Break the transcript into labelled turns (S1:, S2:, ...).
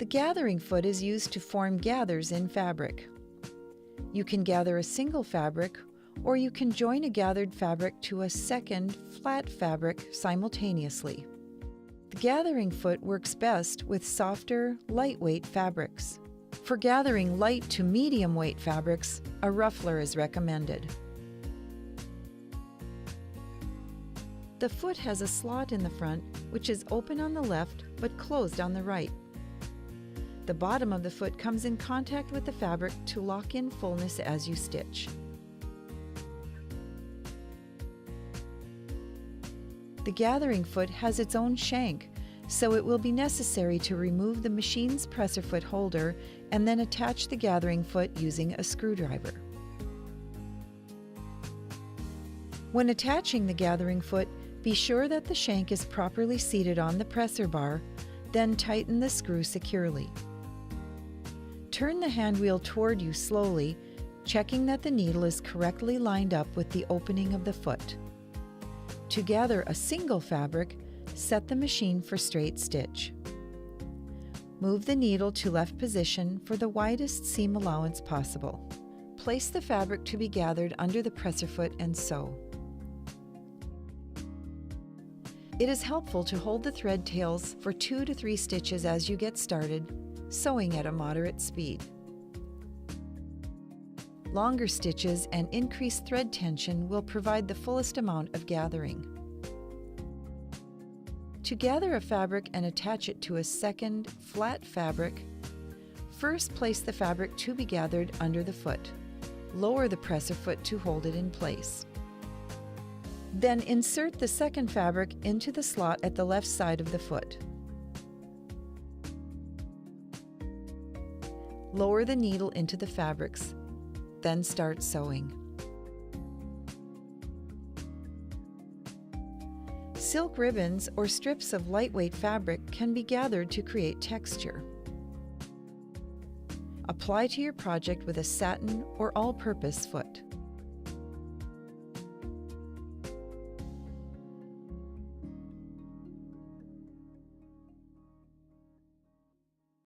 S1: The gathering foot is used to form gathers in fabric. You can gather a single fabric, or you can join a gathered fabric to a second, flat fabric simultaneously. The gathering foot works best with softer, lightweight fabrics. For gathering light to medium weight fabrics, a ruffler is recommended. The foot has a slot in the front, which is open on the left but closed on the right. The bottom of the foot comes in contact with the fabric to lock in fullness as you stitch. The gathering foot has its own shank, so it will be necessary to remove the machine's presser foot holder and then attach the gathering foot using a screwdriver. When attaching the gathering foot, be sure that the shank is properly seated on the presser bar, then tighten the screw securely. Turn the hand wheel toward you slowly, checking that the needle is correctly lined up with the opening of the foot. To gather a single fabric, set the machine for straight stitch. Move the needle to left position for the widest seam allowance possible. Place the fabric to be gathered under the presser foot and sew. It is helpful to hold the thread tails for 2 to 3 stitches as you get started, sewing at a moderate speed. Longer stitches and increased thread tension will provide the fullest amount of gathering. To gather a fabric and attach it to a second, flat fabric, first place the fabric to be gathered under the foot. Lower the presser foot to hold it in place. Then insert the second fabric into the slot at the left side of the foot. Lower the needle into the fabrics, then start sewing. Silk ribbons or strips of lightweight fabric can be gathered to create texture. Apply to your project with a satin or all-purpose foot.